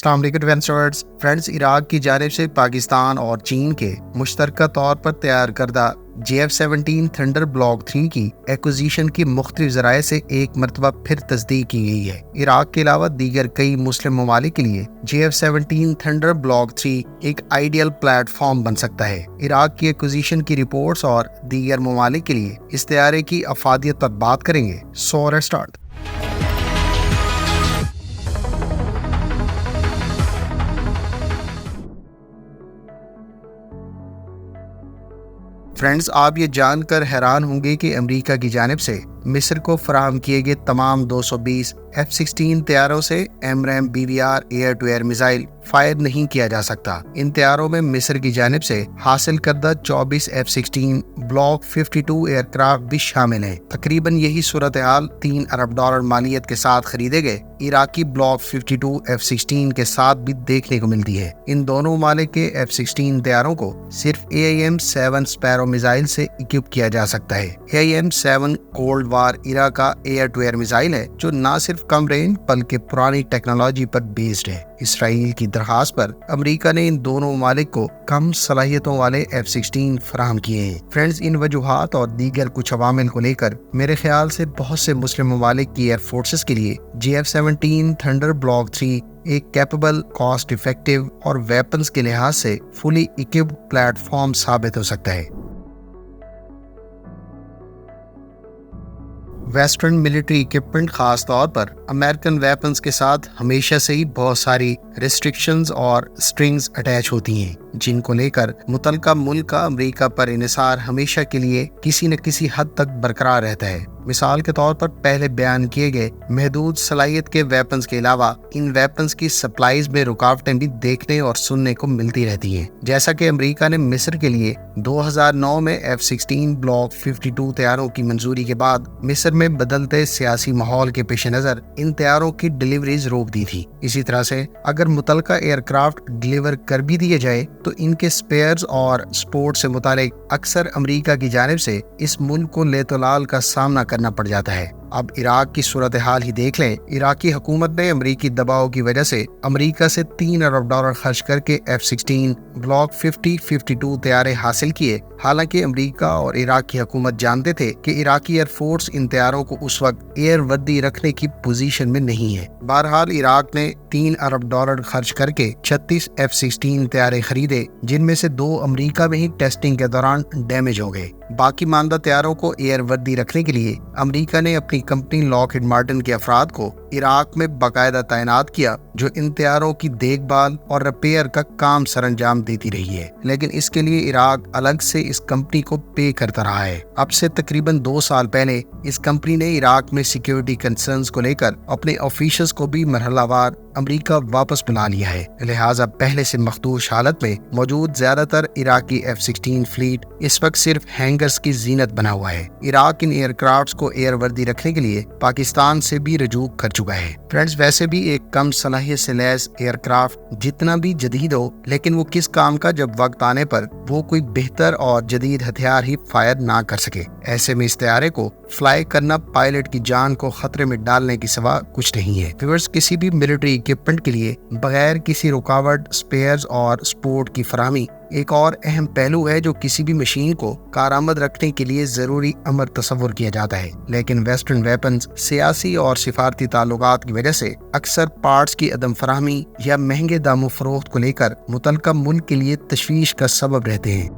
السلام علیکم ایڈوینسرز فرینڈز، عراق کی جانب سے پاکستان اور چین کے مشترکہ طور پر تیار کردہ JF-17 تھنڈر بلاک 3 کی ایکوزیشن کی مختلف ذرائع سے ایک مرتبہ پھر تصدیق کی گئی ہے۔ عراق کے علاوہ دیگر کئی مسلم ممالک کے لیے JF-17 تھنڈر بلاک 3 ایک آئیڈیل پلیٹ فارم بن سکتا ہے۔ عراق کی ایکوزیشن کی رپورٹس اور دیگر ممالک کے لیے اس طیارے کی افادیت پر بات کریں گے۔ So let's start. فرینڈز، آپ یہ جان کر حیران ہوں گے کہ امریکہ کی جانب سے مصر کو فراہم کیے گئے تمام 220 F-16 طیاروں سے AMRAAM BVR air to air missile fire نہیں کیا جا سکتا۔ ان طیاروں میں مصر کی جانب سے حاصل کردہ 24 F-16 بلاک 52 ایئر کرافٹ بھی شامل ہیں۔ تقریباً یہی صورتحال $3 ارب مالیت کے ساتھ خریدے گئے عراقی بلاک 52 F-16 کے ساتھ بھی دیکھنے کو ملتی ہے۔ ان دونوں ممالک کے F-16 طیاروں کو صرف AIM-7 اسپیرو میزائل سے اکوپ کیا جا سکتا ہے۔ AIM-7 کولڈ وار ایرا کا ایئر ٹو ایئر میزائل ہے جو نہ صرف کم رینج بلکہ پرانی ٹیکنالوجی پر بیسڈ ہے۔ اسرائیل کی درخواست پر امریکہ نے ان دونوں ممالک کو کم صلاحیتوں والے F-16 فراہم کیے ہیں۔ فرینڈز، ان وجوہات اور دیگر کچھ عوامل کو لے کر میرے خیال سے بہت سے مسلم ممالک کی ایئر فورسز کے لیے JF-17 تھنڈر بلاک 3 ایک کیپیبل، کاسٹ افیکٹو اور ویپنز کے لحاظ سے فلی اکوپڈ پلیٹ فارم ثابت ہو سکتا ہے۔ ویسٹرن ملٹری اکوپمنٹ، خاص طور پر امریکن ویپنز کے ساتھ ہمیشہ سے ہی بہت ساری ریسٹرکشنز اور سٹرنگز اٹیچ ہوتی ہیں، جن کو لے کر متعلقہ ملک کا امریکہ پر انحصار ہمیشہ کے لیے کسی نہ کسی حد تک برقرار رہتا ہے۔ مثال کے طور پر پہلے بیان کیے گئے محدود صلاحیت کے ویپنز کے علاوہ ان ویپنز کی سپلائیز میں رکاوٹیں بھی دیکھنے اور سننے کو ملتی رہتی ہیں، جیسا کہ امریکہ نے مصر کے لیے 2009 میں F-16 بلاک 52 طیاروں کی منظوری کے بعد مصر میں بدلتے سیاسی ماحول کے پیش نظر ان طیاروں کی ڈیلیوریز روک دی تھی۔ اسی طرح سے اگر متعلقہ ایئر کرافٹ ڈیلیور کر بھی دیے جائے تو ان کے سپیئرز اور سپورٹ سے متعلق اکثر امریکہ کی جانب سے اس ملک کو لیت و لال کا سامنا کرنا پڑ جاتا ہے۔ اب عراق کی صورتحال ہی دیکھ لیں۔ عراقی حکومت نے امریکی دباؤ کی وجہ سے امریکہ سے $3 ارب خرچ کر کے F-16 بلاک 52 طیارے حاصل کیے، حالانکہ امریکہ اور عراق کی حکومت جانتے تھے کہ عراقی ایئر فورس ان طیاروں کو اس وقت ایئر وردی رکھنے کی پوزیشن میں نہیں ہے۔ بہرحال عراق نے $3 ارب خرچ کر کے 36 F-16 طیارے خریدے، جن میں سے 2 امریکہ میں ہی ٹیسٹنگ کے دوران ڈیمیج ہو گئے۔ باقی ماندہ طیاروں کو ایئر وردی رکھنے کے لیے امریکہ نے اپنی کمپنی لاک ہیڈ مارٹن کے افراد کو عراق میں باقاعدہ تعینات کیا، جو ان طیاروں کی دیکھ بھال اور ریپیئر کا کام سر انجام دیتی رہی ہے، لیکن اس کے لیے عراق الگ سے اس کمپنی کو پے کرتا رہا ہے۔ اب سے تقریباً 2 سال پہلے اس کمپنی نے عراق میں سیکیورٹی کنسرنز کو لے کر اپنے آفیشلز کو بھی مرحلہ وار امریکہ واپس بلا لیا ہے، لہٰذا پہلے سے مخدوش حالت میں موجود زیادہ تر عراقی F-16 فلیٹ اس وقت صرف ہینگرز کی زینت بنا ہوا ہے۔ عراق ان ایئر کرافٹس کو ایئر وردی رکھنے کے لیے پاکستان سے بھی رجوع کر چکا ہے۔ فرینڈز، ویسے بھی ایک کم صلاحیت سے لیس ایئر کرافٹ جتنا بھی جدید ہو، لیکن وہ کس کام کا جب وقت آنے پر وہ کوئی بہتر اور جدید ہتھیار ہی فائر نہ کر سکے۔ ایسے میں اس طیارے کو فلائی کرنا پائلٹ کی جان کو خطرے میں ڈالنے کے سوا کچھ نہیں ہے۔ ویورز، کسی بھی ملٹری اکوپمنٹ کے لیے بغیر کسی رکاوٹ سپیئرز اور سپورٹ کی فراہمی ایک اور اہم پہلو ہے جو کسی بھی مشین کو کارآمد رکھنے کے لیے ضروری امر تصور کیا جاتا ہے، لیکن ویسٹرن ویپنز سیاسی اور سفارتی تعلقات کی وجہ سے اکثر پارٹس کی عدم فراہمی یا مہنگے دام و فروخت کو لے کر متعلقہ ملک کے لیے تشویش کا سبب رہتے ہیں۔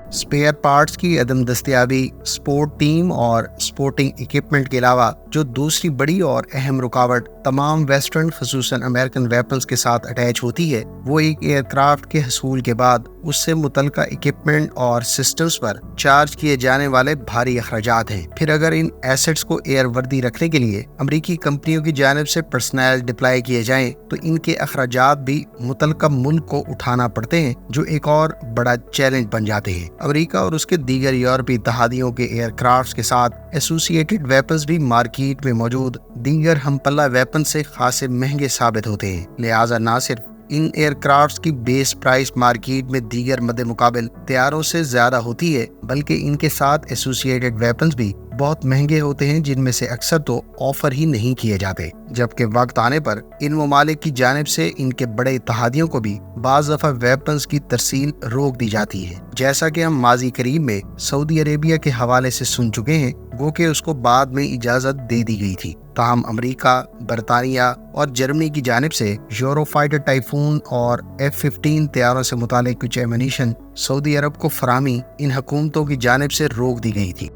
اسپیئر پارٹس کی عدم دستیابی سپورٹ ٹیم اور سپورٹنگ اکوپمنٹ کے علاوہ جو دوسری بڑی اور اہم رکاوٹ تمام ویسٹرن خصوصاً امریکن ویپنز کے ساتھ اٹیچ ہوتی ہے، وہ ایک ایئر کرافٹ کے حصول کے بعد اس سے متعلقہ اکوپمنٹ اور سسٹمز پر چارج کیے جانے والے بھاری اخراجات ہیں۔ پھر اگر ان ایسٹس کو ایئر وردی رکھنے کے لیے امریکی کمپنیوں کی جانب سے پرسنل ڈپلائی کیے جائیں تو ان کے اخراجات بھی متعلقہ ملک کو اٹھانا پڑتے ہیں، جو ایک اور بڑا چیلنج بن جاتے ہیں۔ امریکہ اور اس کے دیگر یورپی اتحادیوں کے ایئر کرافٹس کے ساتھ ایسوسیٹڈ ویپنز بھی مارکیٹ میں موجود دیگر ہم پلہ ویپن سے خاصے مہنگے ثابت ہوتے ہیں، لہٰذا نہ صرف ان ایئر کرافٹس کی بیس پرائس مارکیٹ میں دیگر مد مقابل طیاروں سے زیادہ ہوتی ہے، بلکہ ان کے ساتھ ایسوسیٹڈ ویپنز بھی बहुत महंगे होते हैं, जिनमें से अक्सर तो ऑफर ही नहीं किए जाते, जबकि वक्त आने पर इन ममालिक की जानिब से इनके बड़े इत्तेहादियों को भी बाज़ दफ़ा वेपन्स की तरसील रोक दी जाती है, जैसा कि हम माजी करीब में सऊदी अरेबिया के हवाले से सुन चुके हैं, गो कि उसको बाद में इजाज़त दे दी गई थी। ताहम अमरीका, बरतानिया और जर्मनी की जानिब से यूरोफाइटर टाइफून और F-15 तैयारों से मुतालिक कुछ एमुनीशन सऊदी अरब को फराहमी इन हुकूमतों की जानिब से रोक दी गई थी।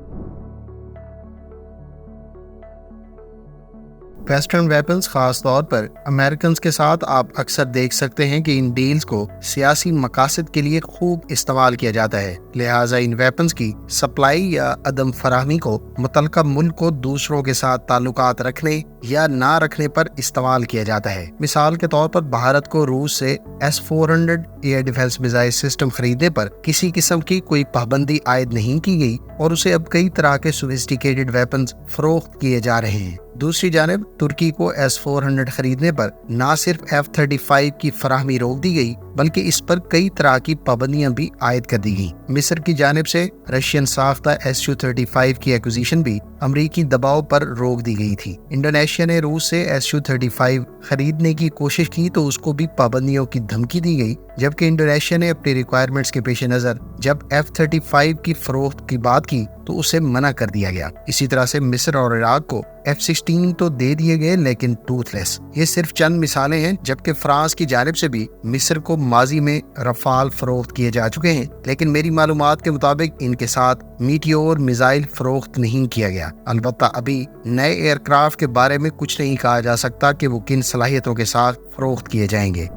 वेस्टर्न वेपन्स, खास तौर पर अमेरिकन के साथ, आप अक्सर देख सकते हैं कि इन डील्स को सियासी मकासद के लिए खूब इस्तेमाल किया जाता है। लिहाजा इन वेपन्स की सप्लाई या अदम फराहमी को मुतलका मुल्क को दूसरों के साथ ताल्लुकात रखने या ना रखने पर इस्तेमाल किया जाता है। मिसाल के तौर पर भारत को रूस से S-400 air defence missile system खरीदने पर किसी किस्म की कोई पाबंदी आयद नहीं की गई और उसे अब कई तरह के सोफिस्टिकेटेड वेपन्स फरोख्त किए जा रहे हैं। दूसरी जानिब तुर्की को S-400 खरीदने पर न सिर्फ F-35 की फराहमी रोक दी गई, बल्कि इस पर कई तरह की पाबंदियां भी आयद कर दी गई। मिस्र की जानिब से रशियन साख्ता Su-35 की एक्विजिशन भी अमरीकी दबाव पर रोक दी गई थी। इंडोनेशिया ने रूस से Su-35 खरीदने की कोशिश की तो उसको भी पाबंदियों की धमकी दी गई, जबकि इंडोनेशिया ने अपनी रिक्वायरमेंट्स के पेश नज़र जब F-35 की फरोख्त की बात की तो उसे मना कर दिया गया। इसी तरह से मिस्र और इराक को F-16 तो दे दिए गए, लेकिन टूथलेस। ये सिर्फ चंद मिसालें हैं, जबकि फ्रांस की जानिब से भी मिस्र को माजी में रफाल फरोख्त किए जा चुके हैं, लेकिन मेरी मालूमात के मुताबिक इनके साथ मीटियोर मिसाइल फरोख्त नहीं किया गया। अलबत्ता अभी नए एयरक्राफ्ट के बारे में कुछ नहीं कहा जा सकता कि वो किन सलाहियतों के साथ फरोख्त किए जाएंगे।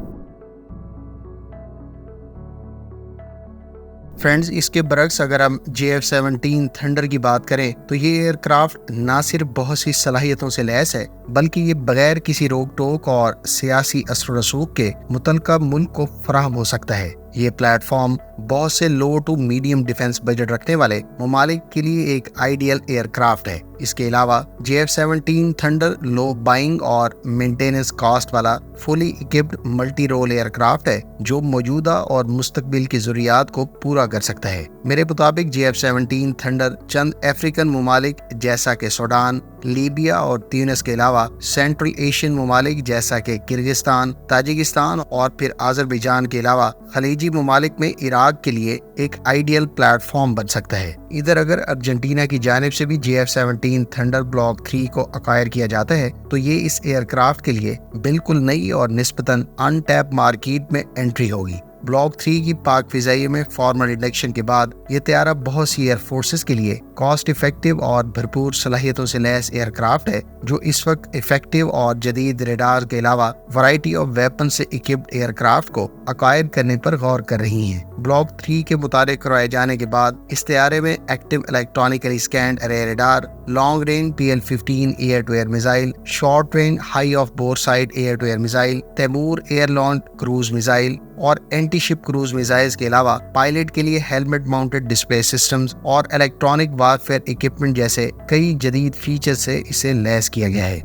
फ्रेंड्स, इसके बरक्स अगर हम JF-17 थंडर की बात करें तो ये एयरक्राफ्ट ना सिर्फ बहुत सी सलाहियतों से लैस है, बल्कि ये बगैर किसी रोक टोक और सियासी असर रसूख के मुतलका मुल्क को फराहम हो सकता है। ये प्लेटफॉर्म बहुत से लो टू मीडियम डिफेंस बजट रखने वाले ममालिक के लिए एक आइडियल एयरक्राफ्ट है। इसके अलावा JF-17 थंडर लो बाइंग और मेंटेनेंस कॉस्ट वाला fully equipped multi role aircraft है, जो मौजूदा और मुस्तकबिल की ज़रूरियात को पूरा कर सकता है। मेरे मुताबिक JF-17 थंडर चंद अफ्रीकन ममालिक जैसा कि सूडान, लीबिया और ट्यूनिस के अलावा सेंट्रल एशियन ममालिक जैसा कि किर्गिस्तान, ताजिकिस्तान और फिर आज़रबाईजान के अलावा खलीजी ममालिक में इराक के लिए एक आइडियल प्लेटफॉर्म बन सकता है। इधर अगर अर्जेंटीना की जानिब से भी JF-17 थंडर ब्लॉक 3 को अक्वायर किया जाता है तो ये इस एयरक्राफ्ट के लिए बिल्कुल नई और निस्बतन अनटैप मार्केट में एंट्री होगी। ब्लॉक 3 की पाक फिजाइये में फॉर्मल इंडक्शन के बाद ये तैयारा बहुत सी एयर फोर्सेस के लिए कॉस्ट इफेक्टिव और भरपूर सलाहियतों से लैस एयरक्राफ्ट है, जो इस वक्त इफेक्टिव और जदीद रेडार के अलावा वैरायटी ऑफ वेपन से इक्विप्ड एयरक्राफ्ट को अक्वायर करने पर गौर कर रही हैं। ब्लॉक 3 के मुताबिक करवाए जाने के बाद इस तैयारे में active electronically scanned array radar, long range PL-15 air to air missile, short range high off boresight air to air missile, Taimur air launch cruise missile और एंटी शिप क्रूज मिसाइल्स के अलावा पायलट के लिए helmet mounted display systems और electronic warfare equipment जैसे कई जदीद feature से इसे लैस किया गया है।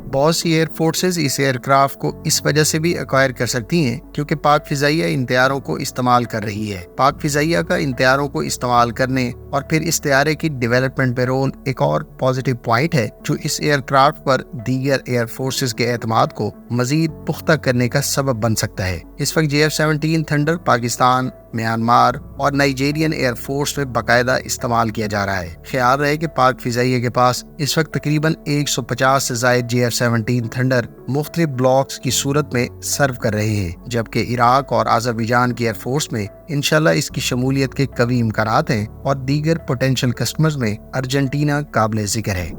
बहुत सी एयर फोर्सेस इस एयरक्राफ्ट को इस वजह से भी एक्वायर कर सकती हैं क्योंकि पाक फिजाइया इन तैयारों को इस्तेमाल कर रही है। पाक फिजाइया का इन तैयारों को इस्तेमाल करने और फिर इस तैयारे की डेवलपमेंट पे रोल एक और पॉजिटिव पॉइंट है, जो इस एयरक्राफ्ट पर दीगर एयर फोर्सेस के एतमाद को मजीद पुख्ता करने का सबब बन सकता है। इस वक्त JF-17 थंडर पाकिस्तान, म्यांमार और नाइजीरियन एयर फोर्स में बाकायदा इस्तेमाल किया जा रहा है। ख्याल रहे कि पाक फिजाइया के पास इस वक्त तकरीबन 150 से ज़ायद JF-17 थंडर मुख्तलिफ ब्लॉक्स की सूरत में सर्व कर रहे हैं, जबकि इराक और आज़रबाईजान की एयर फोर्स में इंशाल्लाह इसकी शमूलियत के कवी इम्कानात हैं और दीगर पोटेंशियल कस्टमर्स में अर्जेंटीना काबिल जिक्र है।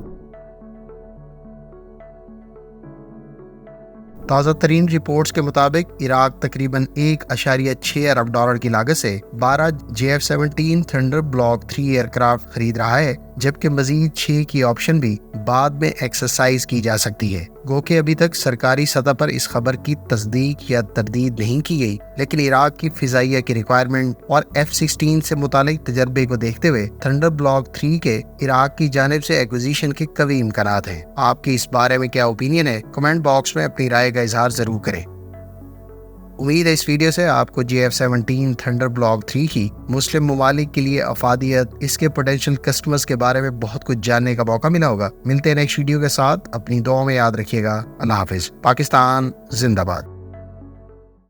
ताज़ा तरीन रिपोर्ट्स के मुताबिक इराक तकरीबन $1.6 अरब की लागत से 12 JF-17 थंडर ब्लॉक 3 एयरक्राफ्ट खरीद रहा है, जबकि मजीद 6 की ऑप्शन भी बाद में एक्सरसाइज की जा सकती है। गो कि अभी तक सरकारी सतह पर इस खबर की तस्दीक या तरदीद नहीं की गई, लेकिन इराक की फिजाइया की रिक्वायरमेंट और F-16 से मुतालिक तजर्बे को देखते हुए थंडर ब्लॉक 3 के इराक की जानिब से एक्विजिशन के कवी इम्कानात हैं। आपकी इस बारे में क्या ओपिनियन है? कमेंट बॉक्स में अपनी राय का इजहार जरूर करें। امید ہے اس ویڈیو سے آپ کو JF-17 تھنڈر بلاک 3 کی مسلم ممالک کے لیے افادیت، اس کے پوٹینشیل کسٹمرز کے بارے میں بہت کچھ جاننے کا موقع ملا ہوگا۔ ملتے ہیں نیکسٹ ویڈیو کے ساتھ، اپنی دعاؤں میں یاد رکھیے گا۔ اللہ حافظ۔ پاکستان زندہ باد۔